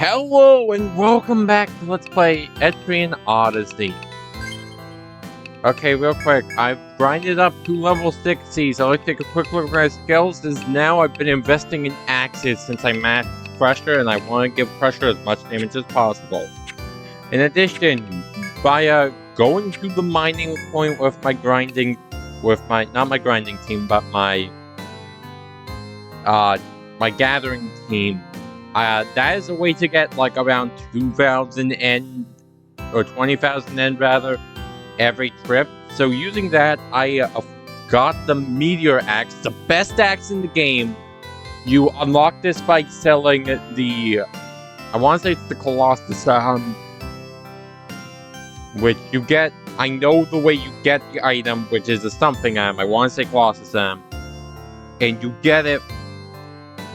Hello and welcome back to Let's Play Etrian Odyssey. Okay, real quick, I've grinded up to level 60, so let's take a quick look at my skills, as now I've been investing in axes since I maxed pressure, and I want to give pressure as much damage as possible. In addition, by going to the mining point with my grinding, not my grinding team, but my gathering team, that is a way to get like around 2,000 N, or 20,000 N rather, every trip. So using that, I got the meteor axe, the best axe in the game. You unlock this by selling the, I want to say it's the Colossus, which you get, I know the way you get the item, which is a something item, I want to say Colossus, and you get it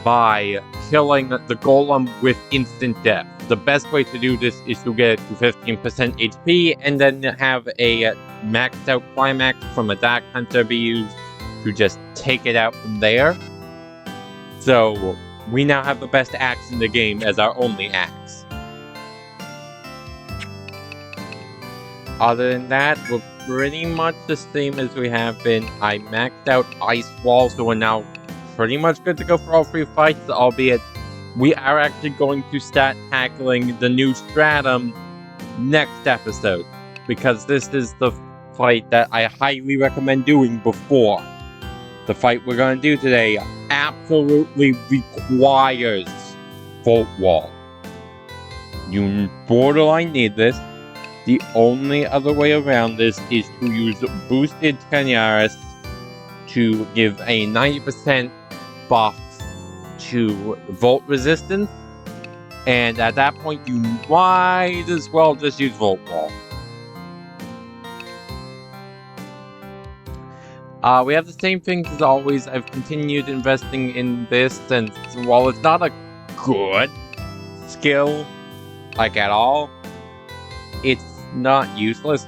by killing the golem with instant death. The best way to do this is to get it to 15% HP, and then have a maxed out climax from a Dark Hunter be used to just take it out from there. So, we now have the best axe in the game as our only axe. Other than that, we're pretty much the same as we have been. I maxed out Ice Wall, so we're now pretty much good to go for all 3 fights, albeit we are actually going to start tackling the new stratum next episode, because this is the fight that I highly recommend doing before the fight we're going to do today absolutely requires Vault Wall. You borderline need this. The only other way around this is to use boosted Tenaris to give a 90% buff to Volt resistance, and at that point you might as well just use Volt Wall. We have the same things as always. I've continued investing in this, and while it's not a good skill, like at all, it's not useless.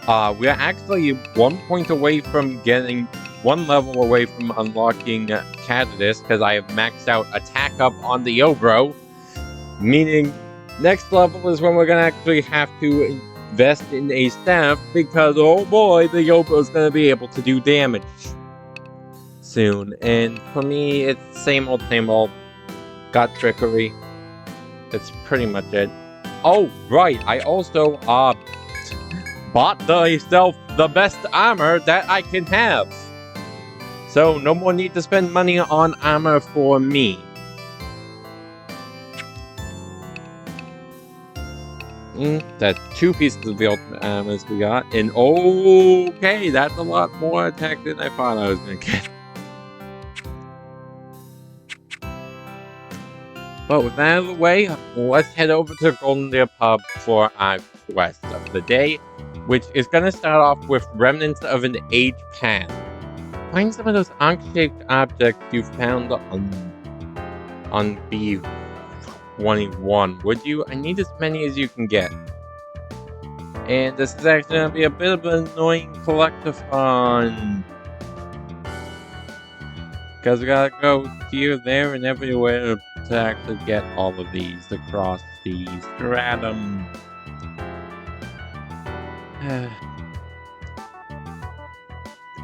We're actually 1 point away from getting 1 level away from unlocking Catalyst, because I have maxed out attack up on the Obro, meaning next level is when we're going to actually have to invest in a staff, because oh boy, the Obro is going to be able to do damage soon. And for me, it's same old, got Trickery. That's pretty much it. Oh, right, I also bought myself the best armor that I can have. So, no more need to spend money on armor for me. That's 2 pieces of the ultimate armor we got. And okay, that's a lot more attack than I thought I was going to get. But with that out of the way, let's head over to Golden Deer Pub for our quest of the day, which is going to start off with remnants of an age path. Find some of those ankh-shaped objects you found on B21, would you? I need as many as you can get. And this is actually going to be a bit of an annoying collectathon, because we gotta go here, there, and everywhere to actually get all of these across the stratum.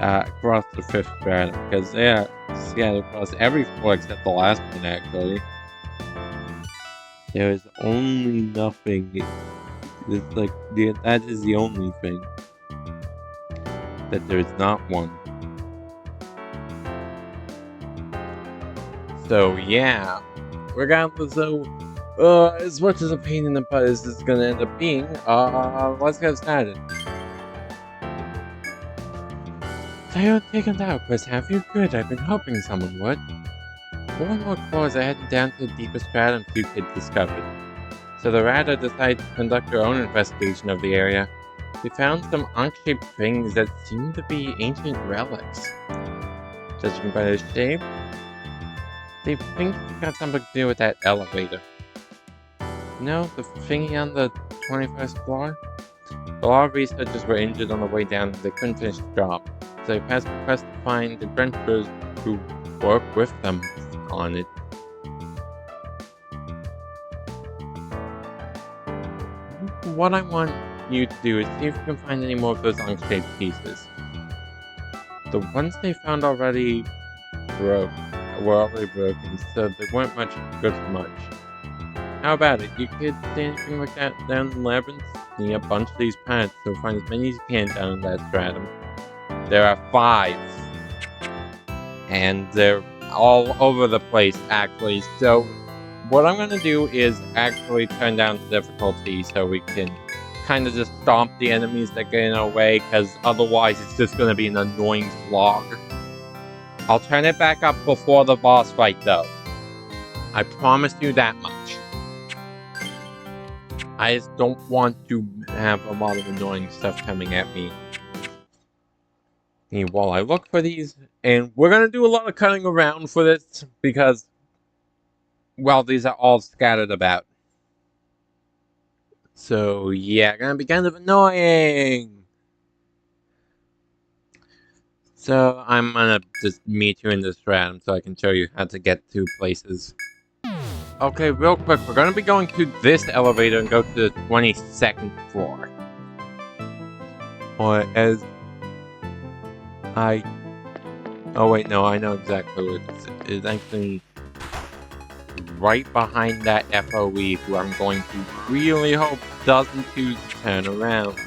Across the 5th stratum, because they're scattered across every floor except the last one, actually. There is only nothing. It's like, that is the only thing. That there is not one. So, yeah. Regardless of, as much as a pain in the butt as this is gonna end up being, let's get started. So you haven't taken that quest, have you? Good, I've been hoping someone would. More and more claws are heading down to the deepest stratum you could discover. So the Rada decided to conduct their own investigation of the area. They found some ankh-shaped things that seem to be ancient relics. Judging by their shape, they think it's got something to do with that elevator. No, the thingy on the 21st floor? A lot of researchers were injured on the way down and they couldn't finish the job. So they passed the quest to find adventurers who work with them on it. what I want you to do is see if you can find any more of those unk-shaped pieces. The ones they found already were already broken, so they weren't much good for much. How about it? You could see anything like that down in the labyrinth? See a bunch of these paths, so find as many as you can down in that stratum. There are 5. And they're all over the place, actually. So what I'm gonna do is actually turn down the difficulty so we can kind of just stomp the enemies that get in our way, because otherwise it's just gonna be an annoying slog. I'll turn it back up before the boss fight, though. I promise you that much. I just don't want to have a lot of annoying stuff coming at me while I look for these. And we're gonna do a lot of cutting around for this, because, well, these are all scattered about. So, yeah, gonna be kind of annoying. So, I'm gonna just meet you in this stratum so I can show you how to get to places. Okay, real quick, we're gonna be going to this elevator and go to the 22nd floor. Or as oh wait, no, I know exactly what it is. It's actually right behind that FOE, who I'm going to really hope doesn't choose to turn around.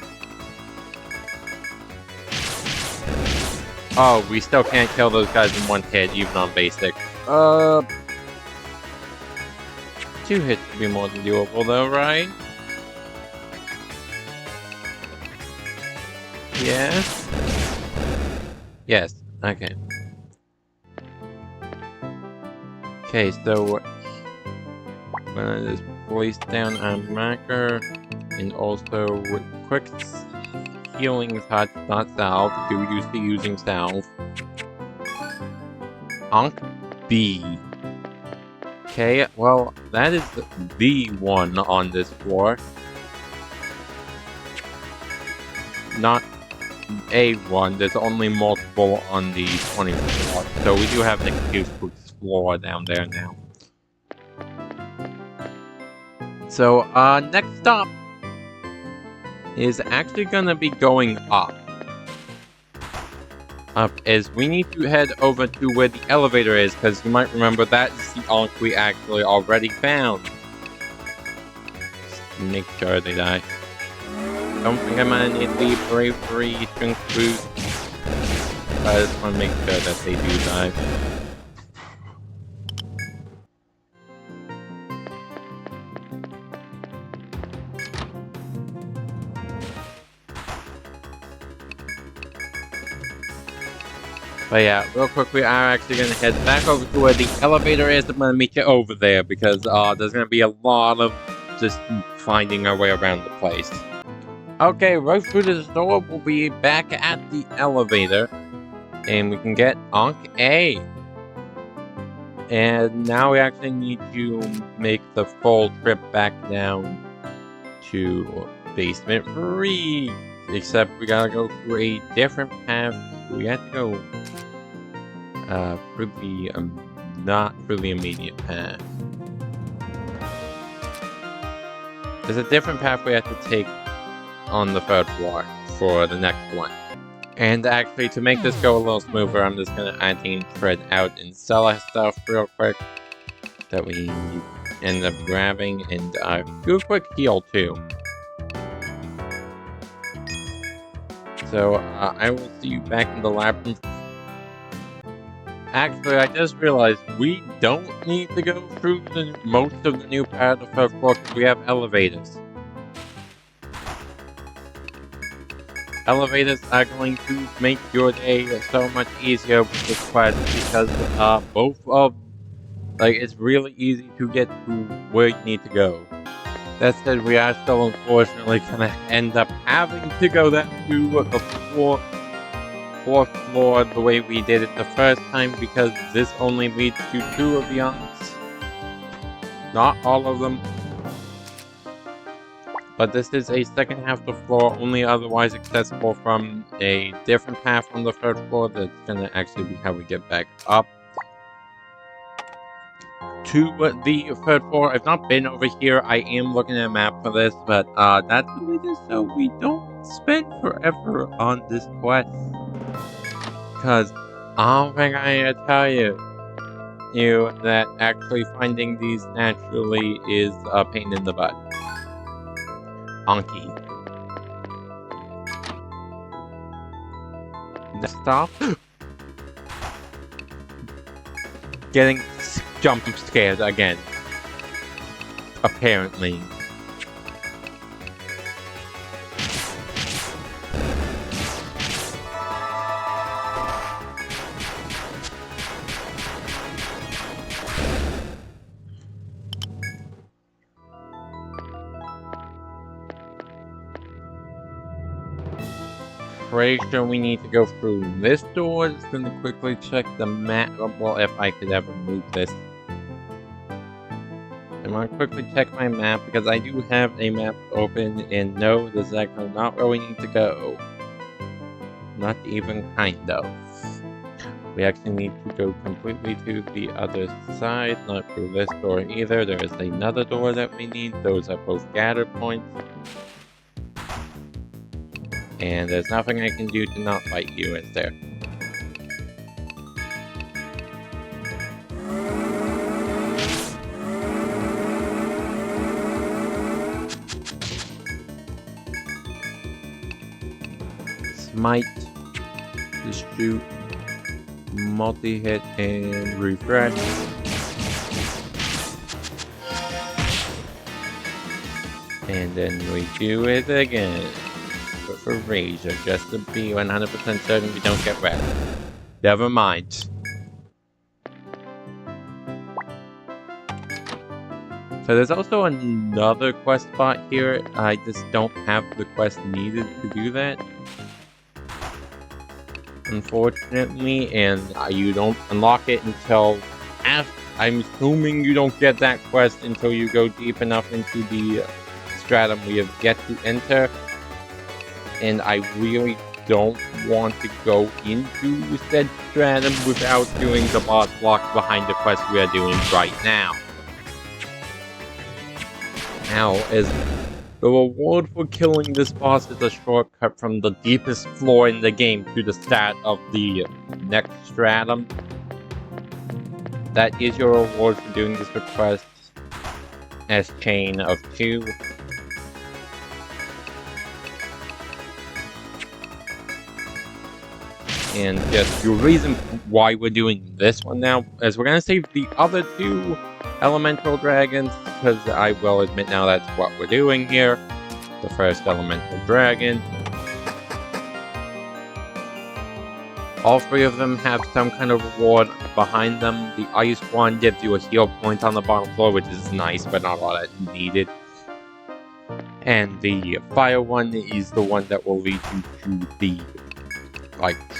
Oh, we still can't kill those guys in one hit, even on basic. 2 hits would be more than doable though, right? Yes? Yes, okay. Okay, so I'm gonna just place down our marker, and also with quick healing touch, not salve, too used to using salve. Ankh B. Okay, well, that is the one on this floor. Not A1, there's only multiple on the 20th floor, so we do have an excuse to explore down there now. So, next stop is actually gonna be going up. As we need to head over to where the elevator is, because you might remember that's the Ankh we actually already found. Just make sure they die. Don't think I'm gonna need the bravery strength boost. I just want to make sure that they do die. But yeah, real quick, we are actually going to head back over to where the elevator is. I'm going to meet you over there, because there's going to be a lot of just finding our way around the place. Okay, right through this door, we'll be back at the elevator, and we can get Ankh A. And now we actually need to make the full trip back down to Basement 3. Except we gotta go through a different path. We have to go for the not for the immediate path. There's a different path we have to take on the 3rd floor for the next one. And actually, to make this go a little smoother, I'm just gonna tread out and sell our stuff real quick that we end up grabbing, and do a quick heal too. So I will see you back in the labyrinth. Actually, I just realized we don't need to go through most of the new part of the 3rd floor because we have elevators. Elevators are going to make your day so much easier with this quest, because it's really easy to get to where you need to go. That said, we are still unfortunately gonna end up having to go down to the 4th floor the way we did it the first time, because this only leads to 2 of the Ankhs. Not all of them. But this is a second half of the floor, only otherwise accessible from a different path on the 3rd floor. That's gonna actually be how we get back up to the third floor. I've not been over here. I am looking at a map for this, but that's really just so we don't spend forever on this quest. Because I don't think I need to tell you that actually finding these naturally is a pain in the butt. Honky. Stop. Getting jump scared again. Apparently. Pretty sure we need to go through this door. Just gonna quickly check the map. Well, if I could ever move this. I'm gonna quickly check my map because I do have a map open, and no, this is actually not where we need to go. Not even kind of. We actually need to go completely to the other side, not through this door either. There is another door that we need. Those are both gather points. And there's nothing I can do to not fight you, is there? Smite, just shoot, multi-hit, and refresh. And then we do it again. But for Razor, just to be 100% certain we don't get wrecked. Never mind. So there's also another quest spot here. I just don't have the quest needed to do that. Unfortunately, and you don't unlock it until after. I'm assuming you don't get that quest until you go deep enough into the stratum we have yet to enter. And I really don't want to go into said stratum without doing the boss block behind the quest we are doing right now. Now, as the reward for killing this boss is a shortcut from the deepest floor in the game to the start of the next stratum. That is your reward for doing this request as Chain of 2. And just your reason why we're doing this one now is we're going to save the other 2 elemental dragons, because I will admit now that's what we're doing here. The first elemental dragon. All 3 of them have some kind of reward behind them. The ice one gives you a heal point on the bottom floor, which is nice, but not all that needed. And the fire one is the one that will lead you to the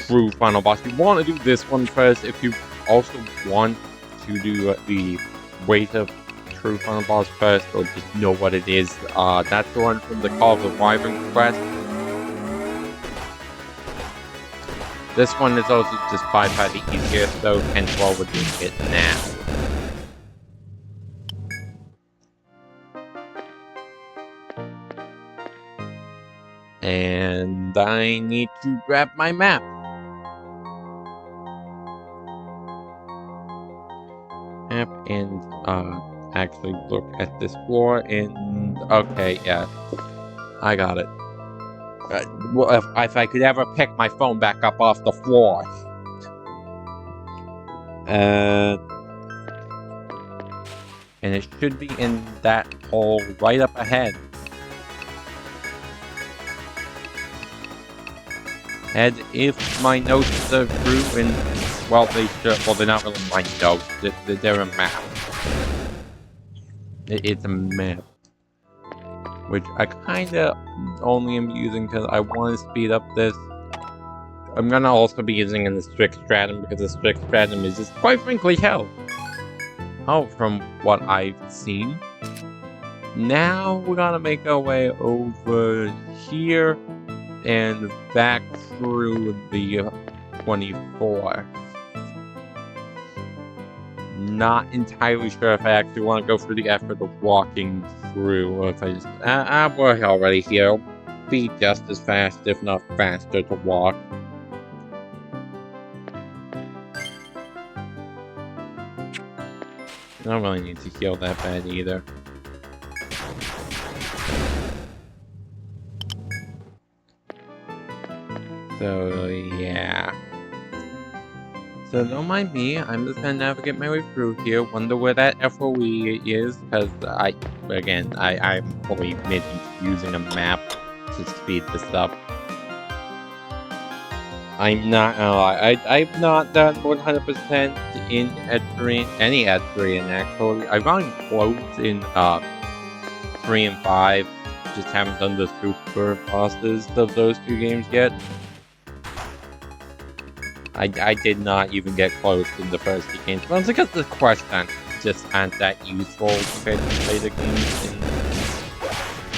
true final boss. You want to do this one first if you also want to do the weight of true final boss first, or just know what it is. That's the one from the Call of the Wyvern quest. This one is also just by far the easiest, so hence why we're doing it now. And I need to grab my map. And actually look at this floor and okay, yeah, I got it. Well, if I could ever pick my phone back up off the floor. And it should be in that hole right up ahead. And if my notes are true, and well, they're not really my notes. They're a map. It's a map, which I kind of only am using because I want to speed up this. I'm gonna also be using in the strict stratum because the strict stratum is just quite frankly hell. Oh, from what I've seen. Now we're gonna make our way over here and back through the 24. not entirely sure if I actually want to go through the effort of walking through, or if I just... we're already here. It'll be just as fast, if not faster, to walk. I don't really need to heal that bad either. So, yeah. So don't mind me, I'm just gonna navigate my way through here, wonder where that FOE is, because I'm fully admitting to using a map to speed this up. I'm not gonna lie, I've not done 100% in any etrian actually. I've gotten close in 3 and 5, just haven't done the super bosses of those two games yet. I did not even get close in the first two games, but it's because the quests just aren't that useful compared to the later games in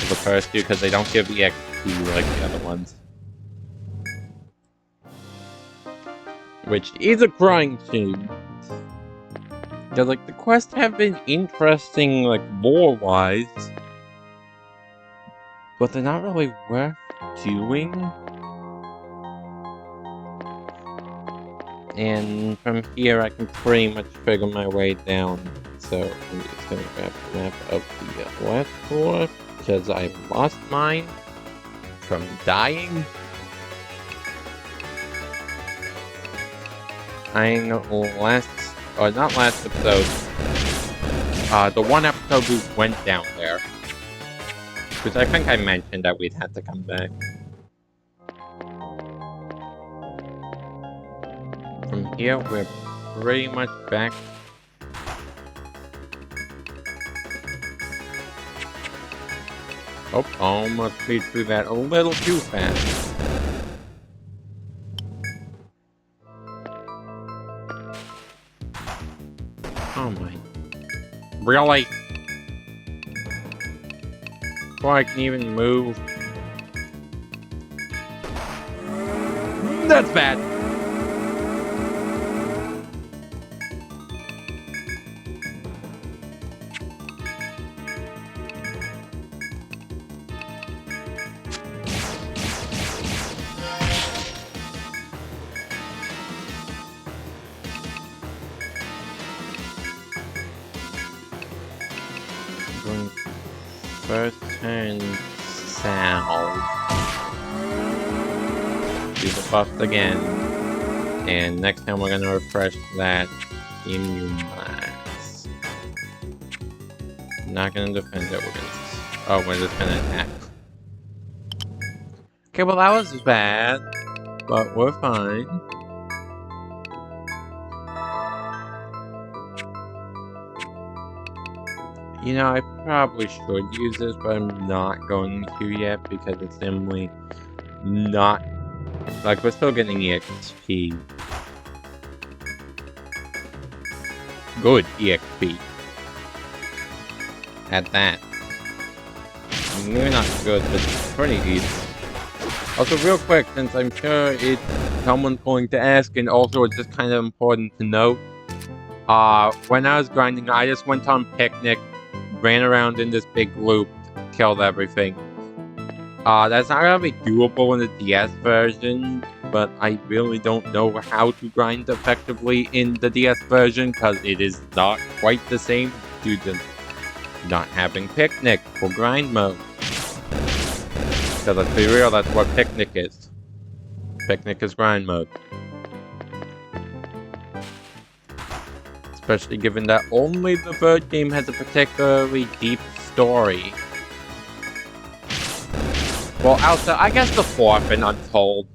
the first two, because they don't give the XP like the other ones. Which is a crying shame. Because, like, the quests have been interesting, like, lore-wise, but they're not really worth doing. And from here, I can pretty much figure my way down. So I'm just gonna grab the map of the left floor, because I lost mine from dying. Not last episode. The one episode we went down there, because I think I mentioned that we'd have to come back. From here, we're pretty much back. Oh, almost speed through that a little too fast. Oh my. Really? Before I can even move. That's bad. First turn south. Do the buffs again. And next time we're gonna refresh that immunize. Not gonna defend it, we're just gonna attack. Okay, well that was bad, but we're fine. You know, I probably should use this, but I'm not going to yet, because it's simply not... Like, we're still getting EXP. Good EXP. At that. Maybe not good, but pretty decent. Also, real quick, since I'm sure someone's going to ask, and also it's just kind of important to note, when I was grinding, I just went on picnic, ran around in this big loop, killed everything. That's not gonna be doable in the DS version, but I really don't know how to grind effectively in the DS version, because it is not quite the same due to not having picnic for grind mode. So let's be real, that's what picnic is. Picnic is grind mode. Especially given that only the third game has a particularly deep story. Well, I guess the fourth and Untold.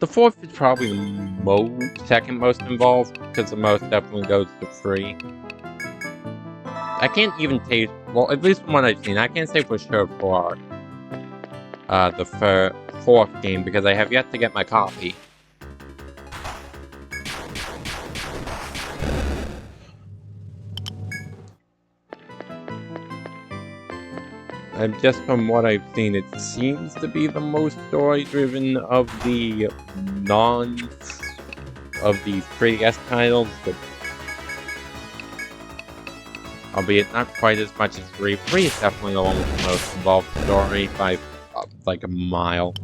The fourth is probably the second most involved, because the most definitely goes to free. I can't even taste, well, at least from what I've seen, I can't say for sure for the fourth game, because I have yet to get my copy. And just from what I've seen, it seems to be the most story-driven of the 3DS titles, but Albeit not quite as much as 3. 3 is definitely the one with the most involved story by like a mile.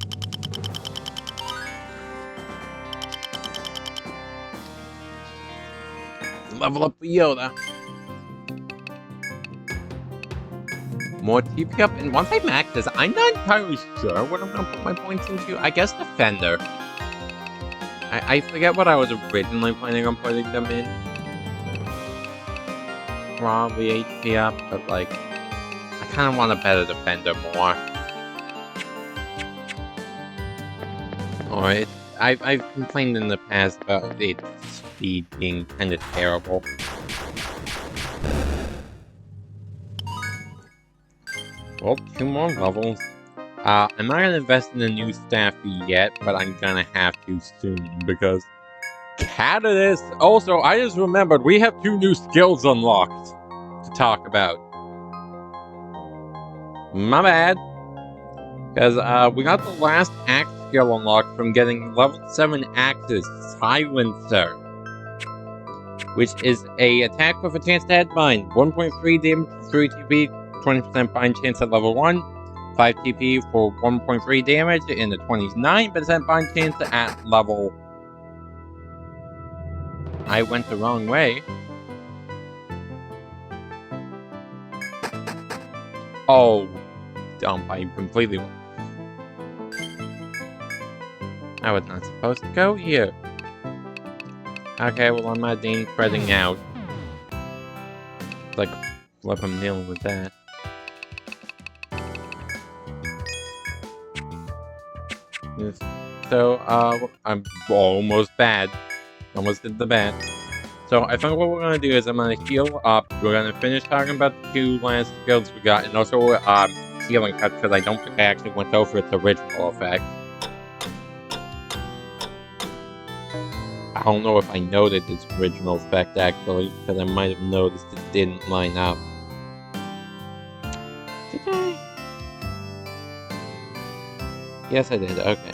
Level up Yoda. More TP up, and once I max this, I'm not entirely sure what I'm gonna put my points into. I guess Defender. I forget what I was originally planning on putting them in. Probably HP up, but like, I kind of want a better Defender more. Or I've complained in the past about its speed being kind of terrible. Well, 2 more levels. I'm not gonna invest in a new staff yet, but I'm gonna have to soon because Catalyst. Also, I just remembered we have 2 new skills unlocked to talk about. My bad. Because we got the last axe skill unlocked from getting level 7 axes, Silencer, which is a attack with a chance to headbind, 1.3 damage, 3 TP, 20% bind chance at level 1, 5 TP for 1.3 damage, and a 29% bind chance at level... I went the wrong way. Oh, dump, I completely... I was not supposed to go here. Okay, well, I'm not dang spreading out. Like, flip him dealing with that. So, I'm almost bad. Almost did the bad. So, I think what we're gonna do is I'm gonna heal up. We're gonna finish talking about the 2 last skills we got, and also, healing touch, because I don't think I actually went over its original effect. I don't know if I noted its original effect, actually, because I might have noticed it didn't line up. Did I? Yes, I did, okay.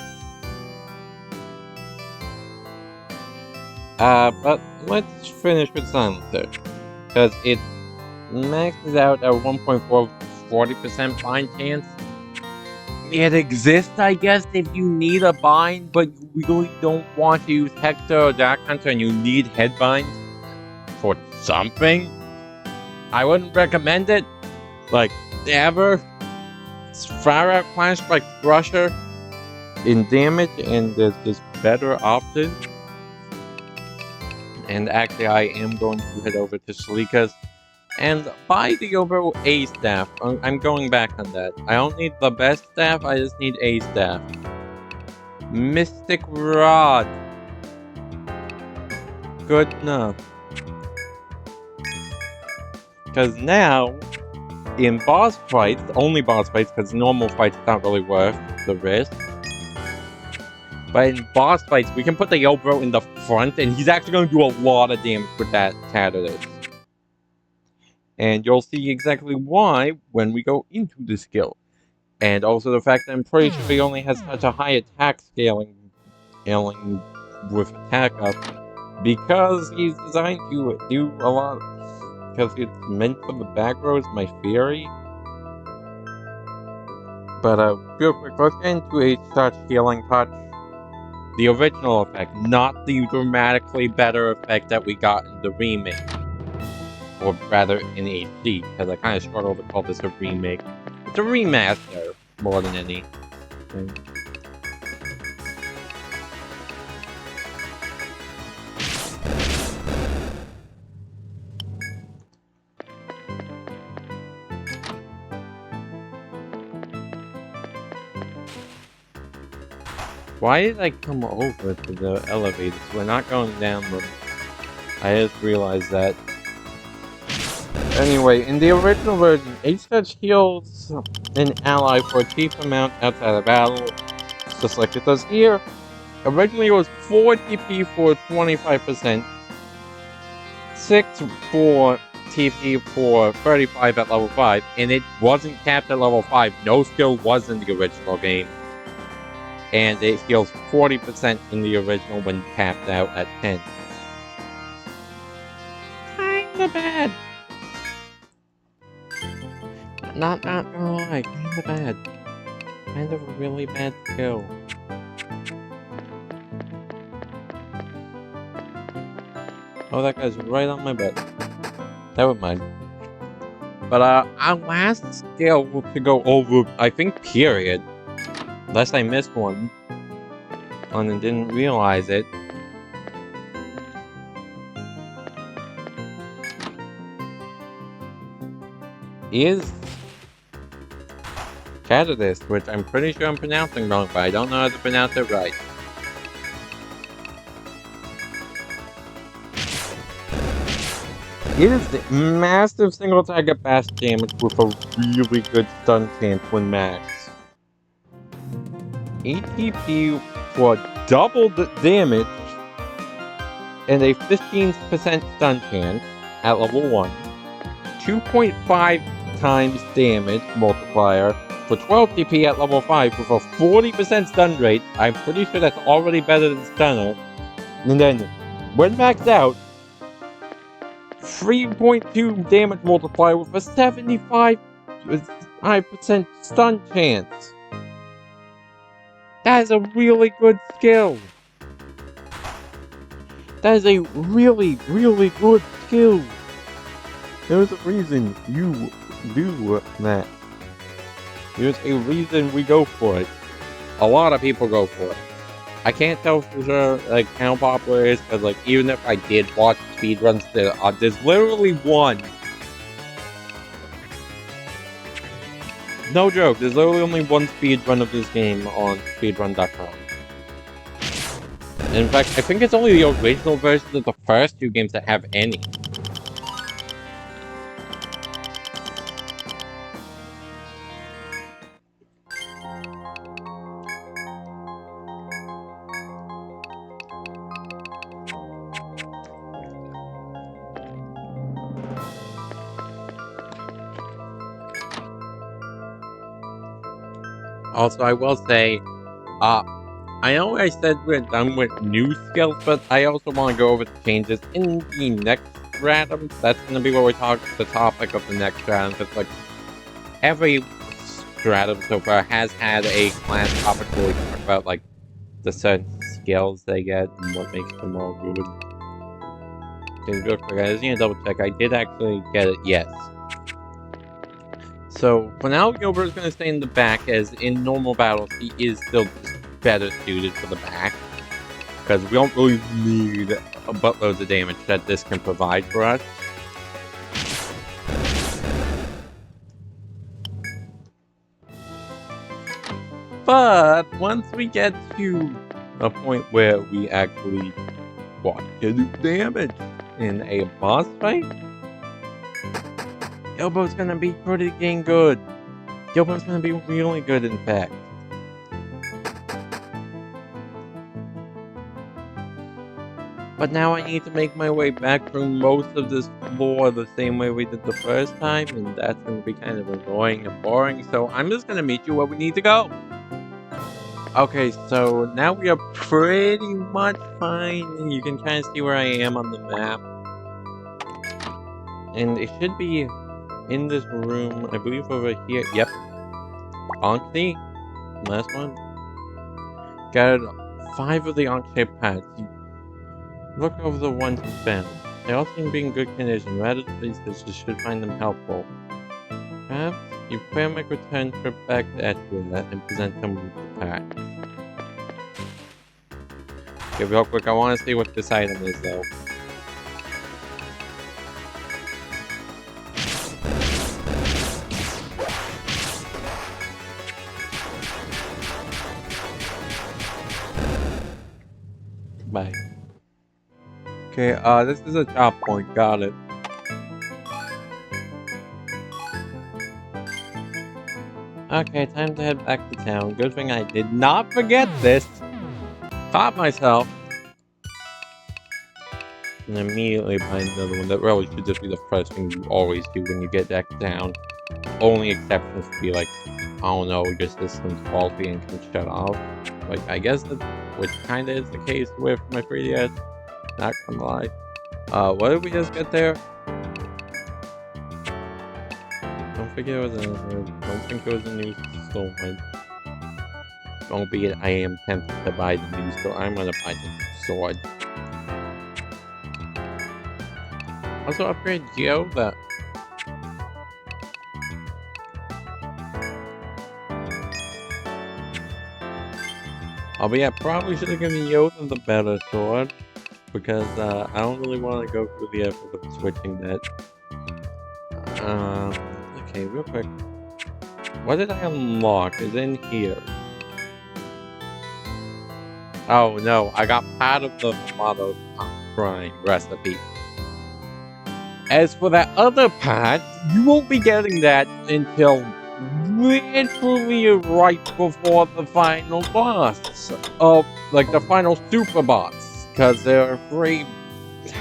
But let's finish with Silencer, because it maxes out at 1.4 40% bind chance. It exists, I guess, if you need a bind, but you really don't want to use Hector or Dark Hunter and you need Headbind for something. I wouldn't recommend it, like, ever. It's far outclassed by Crusher in damage, and there's just better options. And actually, I am going to head over to Shalika's and buy the overall A staff. I'm going back on that. I don't need the best staff, I just need A staff. Mystic Rod. Good enough. Because now, in boss fights, only boss fights, because normal fights not really worth the risk. But in boss fights, we can put the Yobro in the front, and he's actually going to do a lot of damage with that Catalyst. And you'll see exactly why when we go into the skill. And also the fact that I'm pretty sure he only has such a high attack scaling with attack up, because he's designed to do a lot, because it's meant for the back row, is my theory. But real quick, let's get into a such healing touch. The original effect, not the dramatically better effect that we got in the remake. Or rather, in HD, because I kind of struggle to call this a remake. It's a remaster, more than anything. Why did I come over to the elevators? We're not going down them. I just realized that. Anyway, in the original version, H-Touch heals an ally for a chief amount outside of battle, just like it does here. Originally it was 4 TP for 25%, 6 for TP for 35 at level 5, and it wasn't capped at level 5. No skill was in the original game. And it heals 40% in the original when capped out at 10. Kinda bad. Not gonna lie, kinda bad. Kind of a really bad skill. Oh, that guy's right on my butt. Never mind. But, our last skill to go over, I think, period, unless I missed one, and didn't realize it, is Catalyst, which I'm pretty sure I'm pronouncing wrong, but I don't know how to pronounce it right. It is the massive single target bash damage with a really good stun chance when max. ATP for double the damage and a 15% stun chance at level 1. 2.5 times damage multiplier for 12 TP at level 5 with a 40% stun rate. I'm pretty sure that's already better than Stunner. And then, when maxed out, 3.2 damage multiplier with a 75% stun chance. That is a really good skill. That is a really, really good skill. There's a reason you do that. There's a reason we go for it. A lot of people go for it. I can't tell for sure, like, how popular it is, because, like, even if I did watch speedruns, there's literally one. No joke, there's literally only one speedrun of this game on speedrun.com. In fact, I think it's only the original version of the first two games that have any. Also, I will say, I know I said we're done with new skills, but I also want to go over the changes in the next stratum. That's going to be what we talk, the topic of the next stratum, because, like, every stratum so far has had a class topic where we talk about, like, the certain skills they get and what makes them all good. Okay, real quick, I just need to double check. I did actually get it, yes. So, for now, Gilbert's going to stay in the back, as in normal battles, he is still just better suited for the back. Because we don't really need a buttload of damage that this can provide for us. But, once we get to a point where we actually want to do damage in a boss fight, Gilbo's gonna be pretty dang good. Gilbo's gonna be really good, in fact. But now I need to make my way back through most of this floor the same way we did the first time, and that's gonna be kind of annoying and boring, so I'm just gonna meet you where we need to go. Okay, so now we are pretty much fine. You can kind of see where I am on the map. And it should be in this room, I believe over here. Yep. Ankh-shaped. Last one. Got 5 of the Ankh-shaped pads. Look over the ones you found. They all seem to be in good condition. Rather than these, this should find them helpful. Perhaps you plan my return trip back to Etrian and present them with the pack. Okay, real quick, I want to see what this item is, though. Bye. Okay, this is a chop point, got it. Okay, time to head back to town. Good thing I did not forget this. Caught myself. And immediately find another one. That really should just be the first thing you always do when you get back to town. Only exceptions would be like, I don't know, your system's faulty and can shut off. Like, I guess that, which kinda is the case with my 3DS. Not gonna lie. What did we just get there? Don't figure it was don't think it was a new sword. Albeit I am tempted to buy the new sword. I'm gonna buy the new sword. Also upgrade Geo that. Oh, but yeah, probably should have given Yoda the better sword. Because I don't really want to go through the effort of switching that. Okay, real quick. What did I unlock? Is in here. Oh no, I got part of the motto prime recipe. As for that other part, you won't be getting that until literally right before the final boss of, like, the final super boss. Because there are 3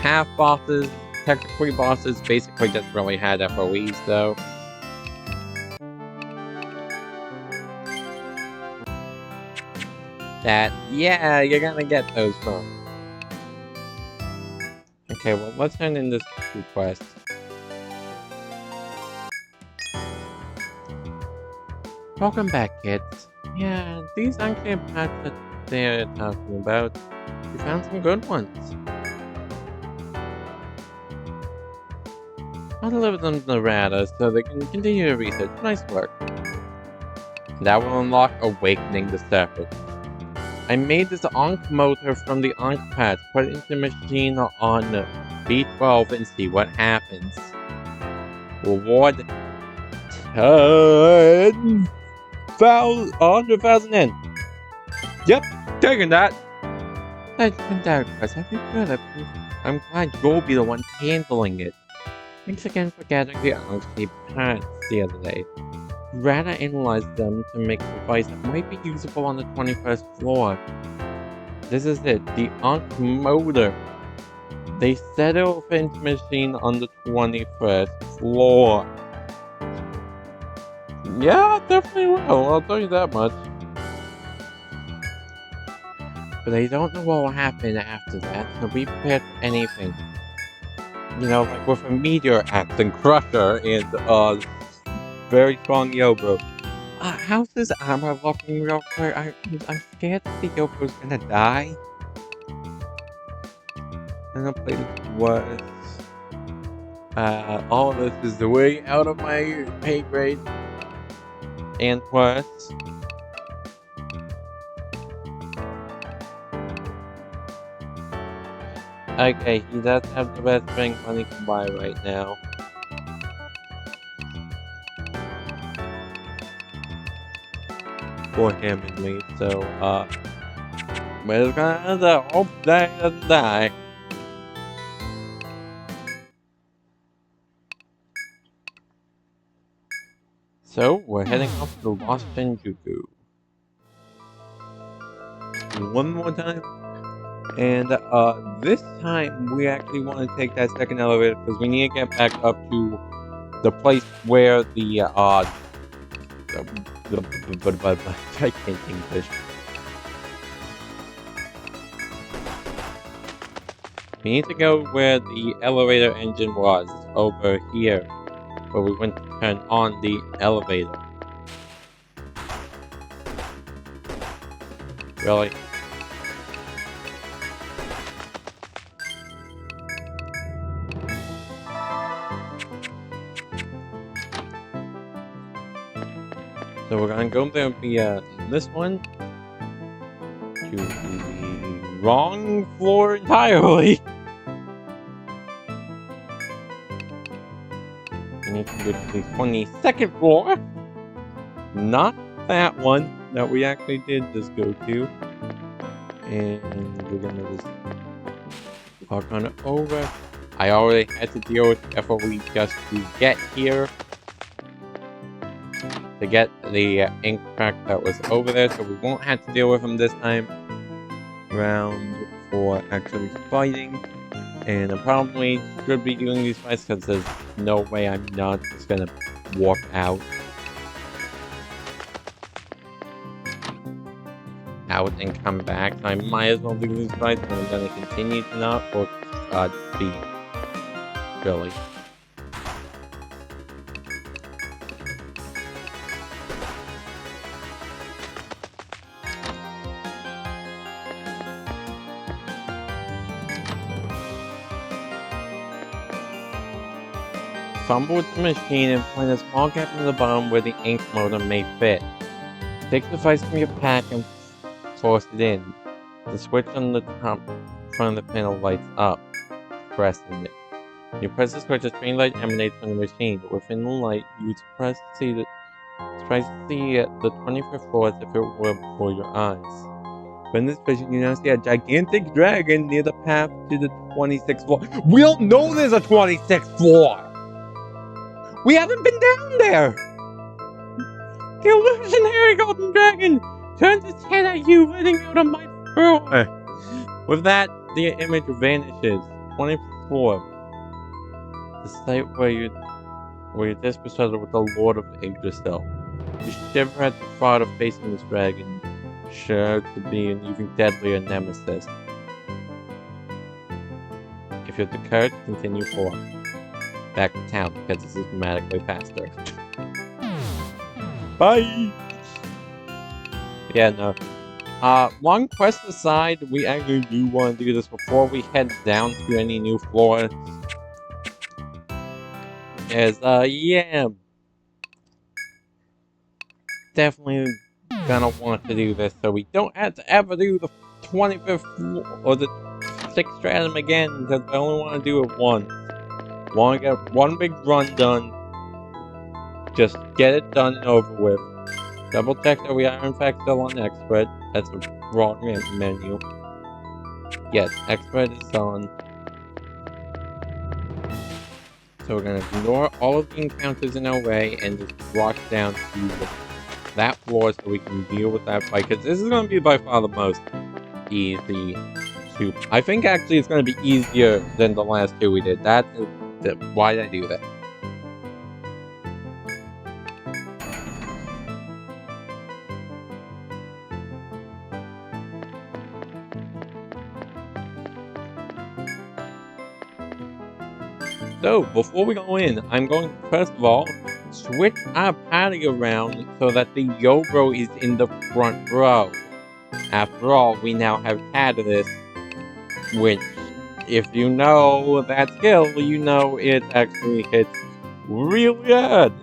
half bosses, technically bosses, basically just really had FOEs though. That, yeah, you're gonna get those from. Okay, well, let's send in this request. Welcome back, kids. Yeah, these aren't the parts that they're talking about. We found some good ones. I'll deliver them to the Rada so they can continue to research. Nice work. That will unlock Awakening the Serpent. I made this Ankh motor from the Ankh pads. Put it into the machine on B12 and see what happens. Reward 100,000 N. Yep, taking that. That request. Have you good? I'm glad you'll be the one handling it. Thanks again for gathering the Ankh pads the other day. Rada analyzed them to make a device that might be usable on the 21st floor. This is it, the Ankh motor. They set it off into machine on the 21st floor. Yeah, definitely will, I'll tell you that much. But I don't know what will happen after that, so be prepared for anything. You know, like with a meteor axe and crusher and very strong Yobo. How's this armor looking real quick? I'm scared that the Yobo's gonna die. I'm gonna play this worse. All of this is way out of my pay grade. And worse. Okay, he does have the best thing money can buy right now. For him and me, so, we're gonna hope that he doesn't die. So, we're heading off to Lost Shinjuku. One more time. And, this time, we actually want to take that second elevator, because we need to get back up to the place where the, I can't English. We need to go where the elevator engine was, over here, where we went to turn on the elevator. Really? So we're gonna go there via this one to the wrong floor entirely. We need to go to the 22nd floor. Not that one that we actually did just go to. And we're gonna just walk on over. I already had to deal with FOE just to get here. To get the ink crack that was over there, so we won't have to deal with him this time round for actually fighting. And I probably should be doing these fights because there's no way I'm not just gonna walk out. And come back, so I might as well do these fights, and I'm gonna continue to not or be Billy. Fumble with the machine and find a small gap in the bottom where the ink motor may fit. Take the device from your pack and force it in. The switch on the top front of the panel lights up, pressing it. When you press the switch, a strange light emanates from the machine. Within the light, you surprised to see the 25th floor as if it were before your eyes. From this vision, you now see a gigantic dragon near the path to the 26th floor. We don't know there's a 26th floor! We haven't been down there! The illusionary golden dragon turns its head at you, letting out a mighty roar. With that, the image vanishes. 25th floor. The site where you just settled with the Lord of Yggdrasil. You shiver at the thought of facing this dragon, sure to be an even deadlier nemesis. If you have the courage, continue forward. Back to town, because this is dramatically faster. Bye! Yeah, no. Long quest aside, we actually do want to do this before we head down to any new floors. Is, yeah. Definitely gonna want to do this so we don't have to ever do the 25th floor or the 6th stratum again, because I only want to do it once. Want to get one big run done. Just get it done and over with. Double check that we are in fact still on expert. That's a wrong menu. Yes, expert is on. So we're gonna ignore all of the encounters in our way and just walk down to that floor so we can deal with that fight. Because this is gonna be by far the most easy to. I think actually it's gonna be easier than the last two we did. Why did I do that? So, before we go in, I'm going to, first of all, switch our patty around so that the Yobro is in the front row. After all, we now have Catalyst, which, if you know that skill, you know it actually hits really good.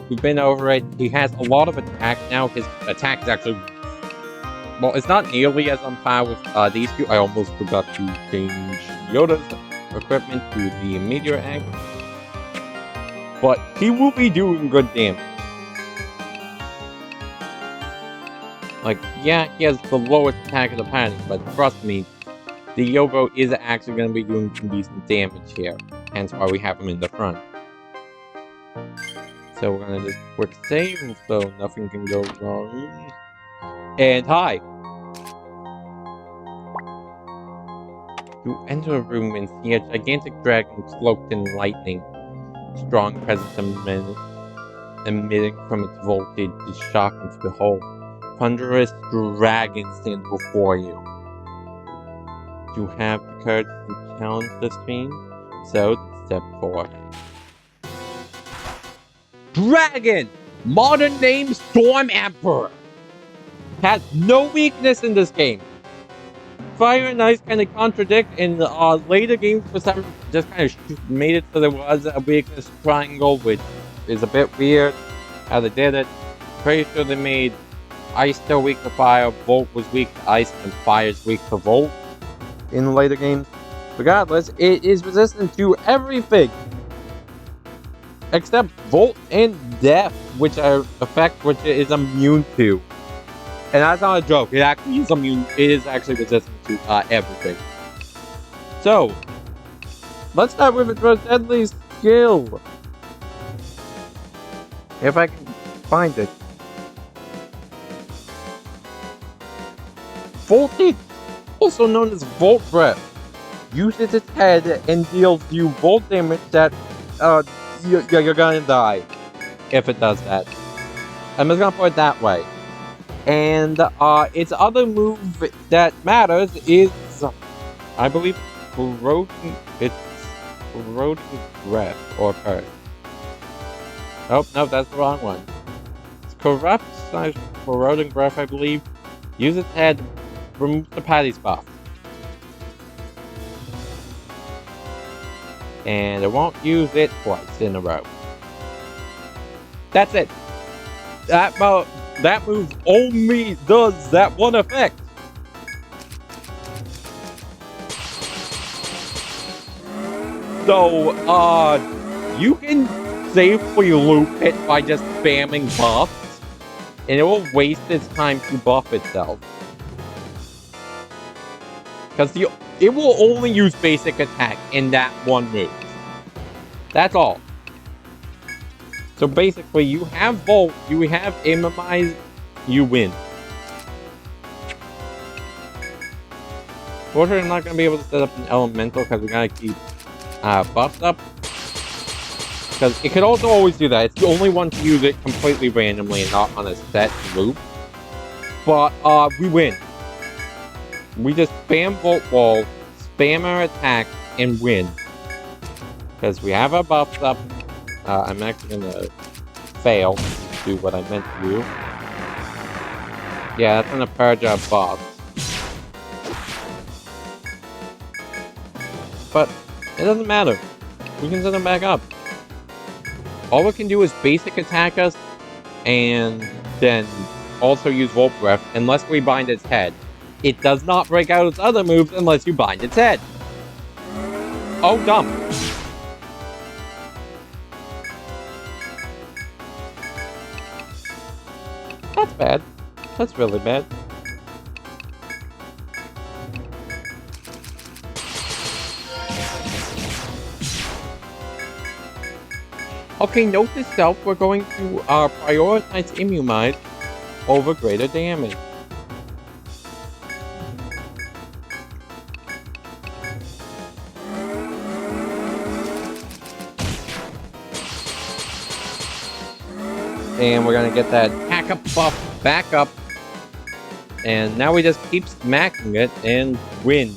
We've been over it. He has a lot of attack now. His attack is actually... Well, it's not nearly as on par with these two. I almost forgot to change Yoda's equipment to the meteor egg, but he will be doing good damage. Like, yeah, he has the lowest attack of the party, but trust me, the Yobo is actually going to be doing some decent damage here, hence why we have him in the front. So we're going to just quick save so nothing can go wrong. And hi! You enter a room and see a gigantic dragon cloaked in lightning. Strong presence emitting from its voltage is shocking to behold. Thunderous dragon stands before you. You have the courage to challenge this fiend, so step forward. Dragon! Modern name Storm Emperor! Has no weakness in this game. Fire and Ice kind of contradict in later games for some just kind of made it so there was a weakness triangle, which is a bit weird how they did it. Pretty sure they made Ice still weak to Fire, Volt was weak to Ice, and Fire is weak to Volt in the later games. Regardless, it is resistant to everything except Volt and Death, which are effects which it is immune to. And that's not a joke, it actually is immune, it is actually resistant to everything. So, let's start with its most deadly skill. If I can find it. Voltage, also known as Volt Breath, uses its head and deals you volt damage that you're gonna die if it does that. I'm just gonna put it that way. And its other move that matters is, I believe, corroding breath or curse. Oh no, that's the wrong one. It's corroding breath, I believe. Use its head, remove the patty's buff. And it won't use it twice in a row. That's it. That move only does that one effect. So, you can safely loop it by just spamming buffs, and it will waste its time to buff itself. Because it will only use basic attack in that one move. That's all. So basically, you have Volt, you have Immobilize, you win. Fortunately, I'm not going to be able to set up an Elemental because we got to keep buffs up. Because it could also always do that. It's the only one to use it completely randomly and not on a set loop. But we win. We just spam Volt Wall, spam our attack, and win. Because we have our buffs up. I'm actually going to fail to do what I meant to do. Yeah, that's going to purge our buffs. But it doesn't matter. We can set them back up. All we can do is basic attack us, and then also use Volt Breath unless we bind its head. It does not break out its other moves unless you bind its head. Oh, dumb. That's bad. That's really bad. Okay, note to self, we're going to prioritize Immobilize over greater damage. And we're gonna get that attack up buff back up. And now we just keep smacking it and win.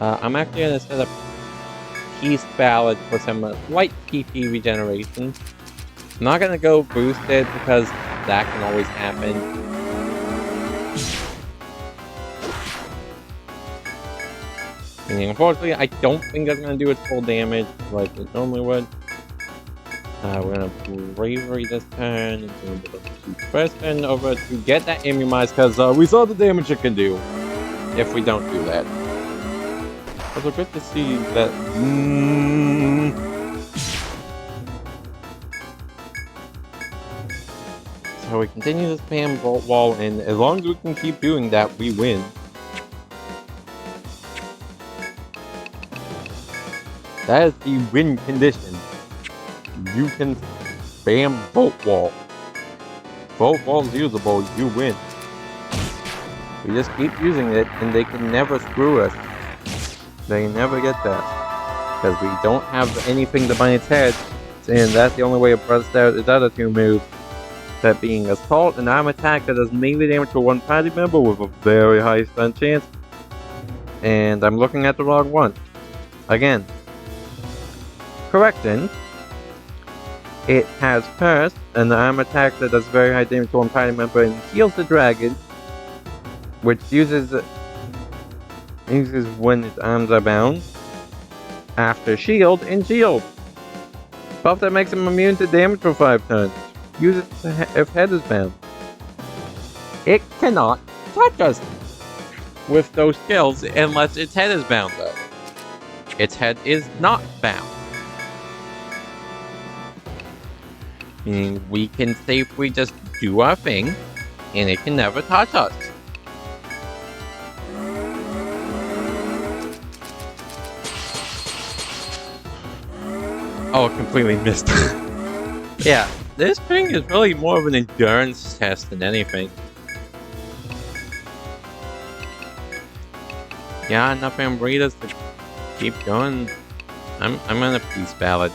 I'm actually gonna set up Peace Ballad for some light PP regeneration. I'm not gonna go boosted because that can always happen. And unfortunately, I don't think that's gonna do its full damage like it normally would. We're gonna Bravery this turn, and then we're gonna keep first turn over to get that Immobilize, because we saw the damage it can do if we don't do that. But it's good to see that. So we continue to spam Volt Wall, and as long as we can keep doing that, we win. That is the win condition. You can spam Volt Wall. Volt Wall's usable, you win. We just keep using it, and they can never screw us. They never get that. Because we don't have anything to bind its head, and that's the only way it busts out its other two moves. That being Assault and Arm Attack that does melee damage to one party member with a very high stun chance. And I'm looking at the wrong one. Again. Correction. It has Curse, and the Arm Attack that does very high damage to one party member and heals the dragon, which uses when its arms are bound. After Shield and Shield. Buff that makes him immune to damage for 5 turns. Use it if head is bound. It cannot touch us with those skills unless its head is bound though. Its head is not bound. Meaning we can safely just do our thing, and it can never touch us. Oh, I completely missed. Yeah, this thing is really more of an endurance test than anything. Yeah, enough Ambritas to keep going. I'm gonna Peace Ballad.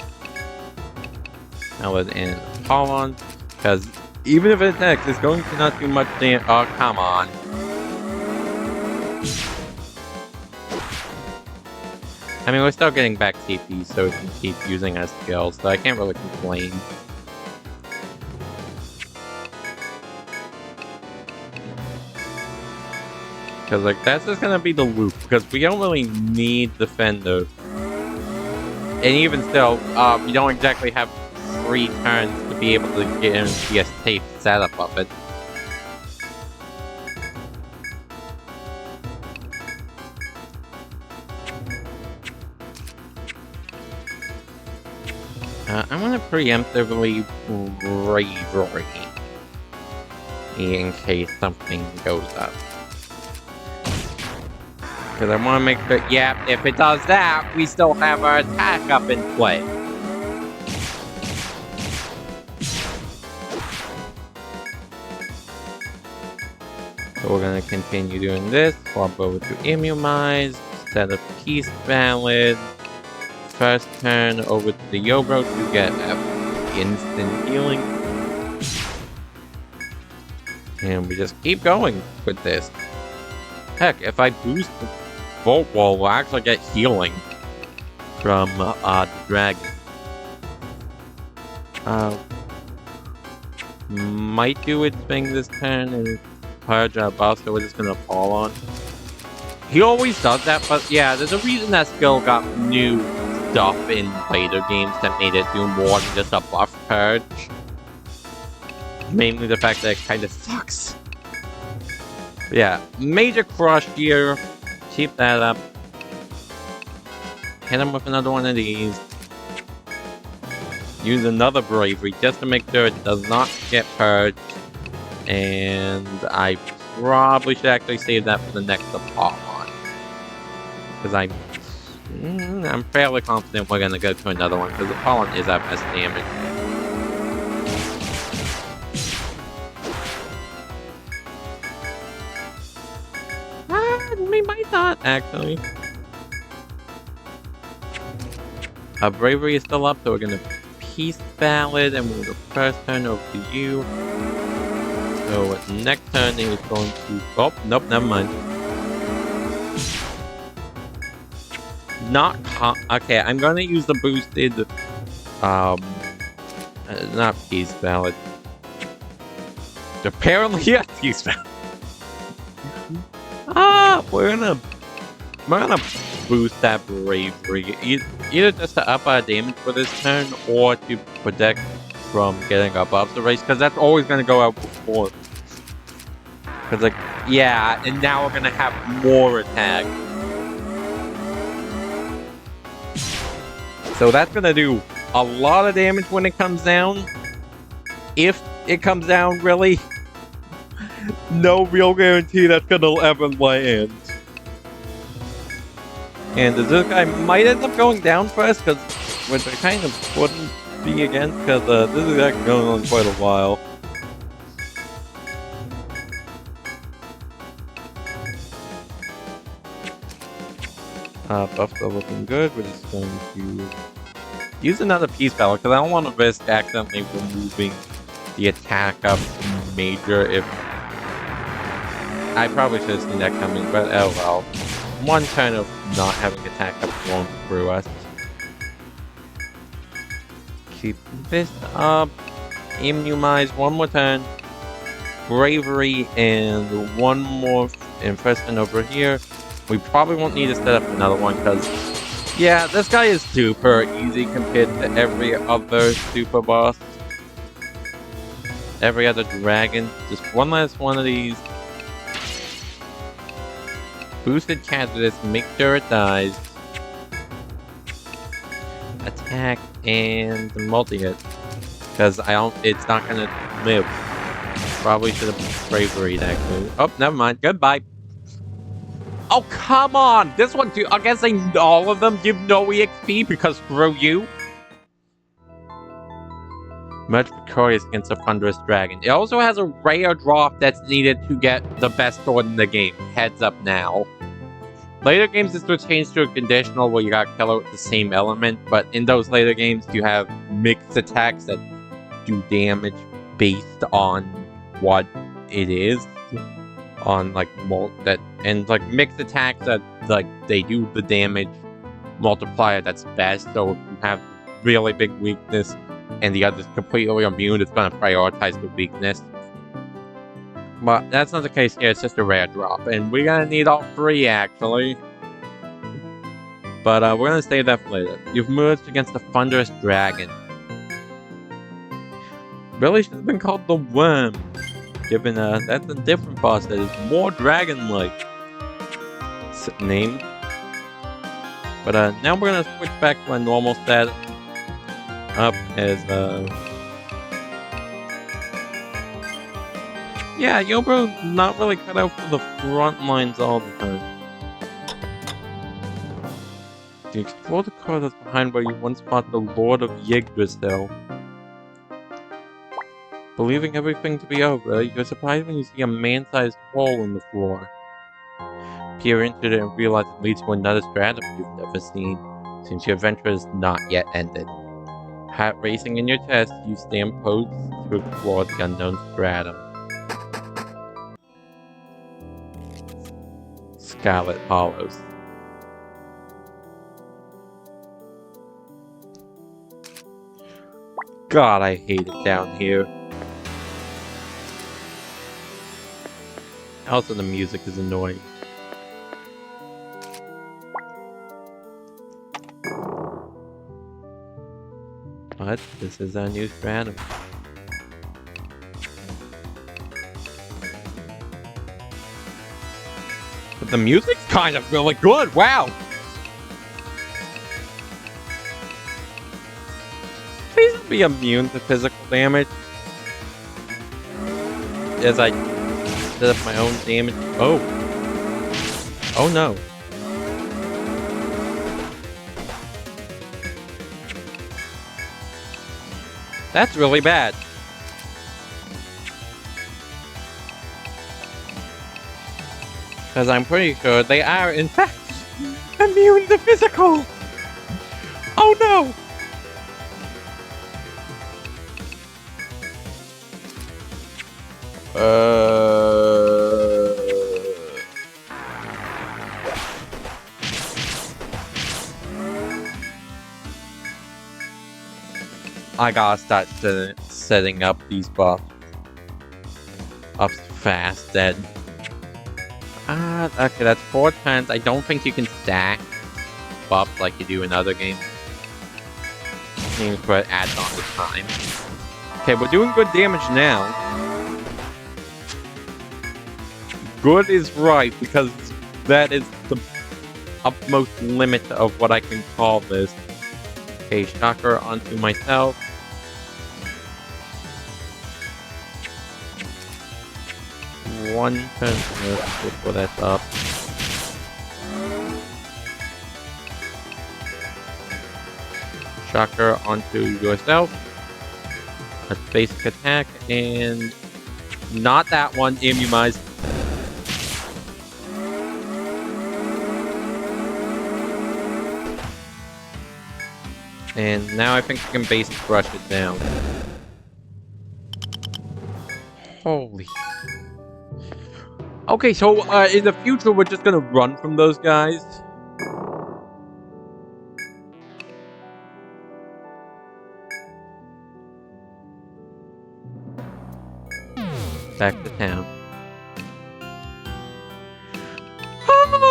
Ballad and Apollon, because even if it attacks, it's going to not do much damage. Oh, come on. I mean, we're still getting back TP, so we can keep using our skills, so I can't really complain. Because, like, that's just gonna be the loop, because we don't really need Defender And even still, we don't exactly have 3 turns to be able to guarantee a safe setup of it. I'm gonna preemptively bravery in case something goes up. Because I want to make sure, yeah, if it does that, we still have our attack up in play. So we're going to continue doing this, swap over to immunize, set up peace valid, first turn over to the Yobro to get instant healing. And we just keep going with this. Heck, if I boost the Volt Wall, we'll actually get healing from the dragon. Might do its thing this turn and purge our buff, so we're just gonna fall on. He always does that, but yeah, there's a reason that skill got new stuff in later games that made it do more than just a buff purge. Mainly the fact that it kind of sucks. But yeah, major crush here. Keep that up. Hit him with another one of these. Use another bravery just to make sure it does not get purged. And I probably should actually save that for the next Apollon. Because I'm fairly confident we're gonna go to another one, because Apollon is our best damage. We might not, actually. Our bravery is still up, so we're gonna peace valid, and we'll go first turn over to you. So next turn is going to... Oh, nope, never mind. Okay, I'm gonna use the boosted... not peace valid. Apparently, yeah, peace valid. We're gonna boost that bravery. Either just to up our damage for this turn, or to protect from getting above the race, because that's always gonna go out before. Because, like, yeah, and now we're gonna have more attack. So that's gonna do a lot of damage when it comes down. If it comes down, really. No real guarantee that's gonna ever land. And this guy might end up going down first, which I kind of wouldn't be against, because this is actually going on quite a while. Buffs are looking good. We're just going to use another peace valor, because I don't want to risk accidentally removing the attack up major if... I probably should have seen that coming, but oh well. One turn of not having attack up won't through us. Keep this up. Immunize one more turn. Bravery and one more in first turn over here. We probably won't need to set up another one because, yeah, this guy is super easy compared to every other super boss. Every other dragon. Just one last one of these. Boosted Catalyst, make sure it dies. Attack and multi-hit. Because it's not gonna live. Probably should have bravaried actually. Oh, never mind. Goodbye. Oh, come on! This one too. I guess all of them give no EXP because screw you. Much victorious against a thunderous dragon. It also has a rare drop that's needed to get the best sword in the game. Heads up now. Later games, this will change to a conditional where you got killer with the same element, but in those later games, you have mixed attacks that do damage based on what it is. On like mixed attacks that they do the damage multiplier that's best. So if you have really big weakness and the other's completely immune, it's going to prioritize the weakness. But that's not the case here, it's just a rare drop. And we're going to need all 3, actually. But we're gonna save that for later. You've merged against a thunderous dragon. Really should have been called the Worm. Given that's a different boss that is more dragon-like name. But now we're gonna switch back to my normal set up as yeah, Yobo's not really cut out for the front lines all the time. You explore the car that's behind where you once fought the Lord of Yggdrasil. Believing everything to be over, you're surprised when you see a man-sized hole in the floor. Peer into it and realize it leads to another stratum you've never seen, since your adventure is not yet ended. Heart racing in your chest, you stand posed to explore the unknown stratum. Scarlet Hollows. God, I hate it down here. Also, the music is annoying. But this is our new stratum. But the music's kind of really good, wow! Please don't be immune to physical damage. As I set up my own damage. Oh. Oh no. That's really bad. Because I'm pretty sure they are, in fact, immune to physical. Oh no. I gotta start setting up these buffs up fast then. Okay, that's 4 turns. I don't think you can stack buffs like you do in other games. Seems for it adds on the time. Okay, we're doing good damage now. Good is right, because that is the utmost limit of what I can call this. Okay, shocker onto myself. One turn before that's up. Shocker onto yourself. A basic attack, and not that one, immunized. And now I think I can basic brush it down. Holy. Okay, so in the future we're just gonna run from those guys. Back to town.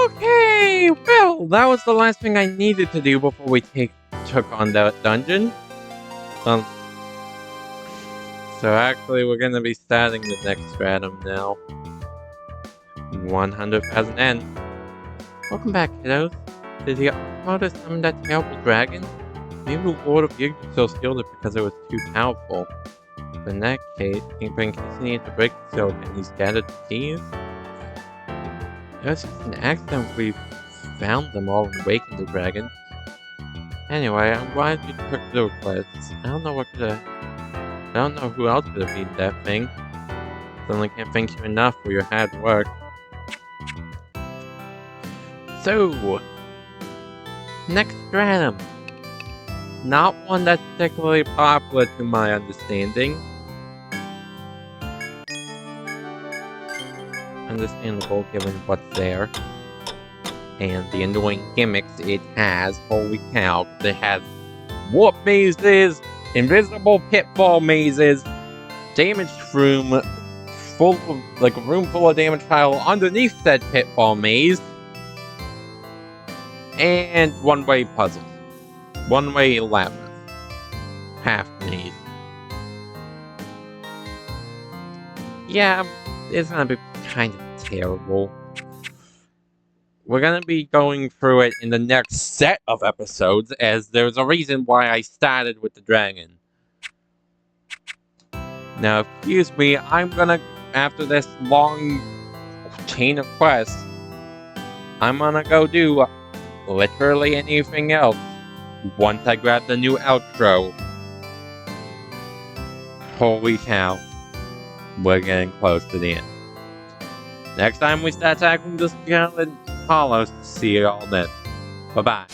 Okay, well, that was the last thing I needed to do before we took on that dungeon. So actually, we're gonna be starting the next stratum now. 100,000 N. Welcome back, kiddos. Did the Armada summon that terrible dragon? Maybe the Lord of Yggdrasil sealed it because it was too powerful. But in that case, in case he needed to break the seal, can he scattered the keys? It was just an accident we found them all and awakened the dragon. Anyway, I'm glad you took the request. I don't know who else could have been that thing. Certainly can't thank you enough for your hard work. So, next stratum. Not one that's particularly popular to my understanding. Understandable given what's there. And the annoying gimmicks it has. Holy cow. It has warp mazes, invisible pitfall mazes, damaged room full of, like a room full of damaged tile underneath that pitfall maze. And one-way puzzles. One-way labyrinth. Half maze. Yeah, it's gonna be kind of terrible. We're gonna be going through it in the next set of episodes, as there's a reason why I started with the dragon. Now, excuse me, I'm gonna, after this long chain of quests, I'm gonna go do literally anything else once I grab the new outro. Holy cow. We're getting close to the end. Next time we start tackling the Scarlet Hollows, see you all then. Bye-bye.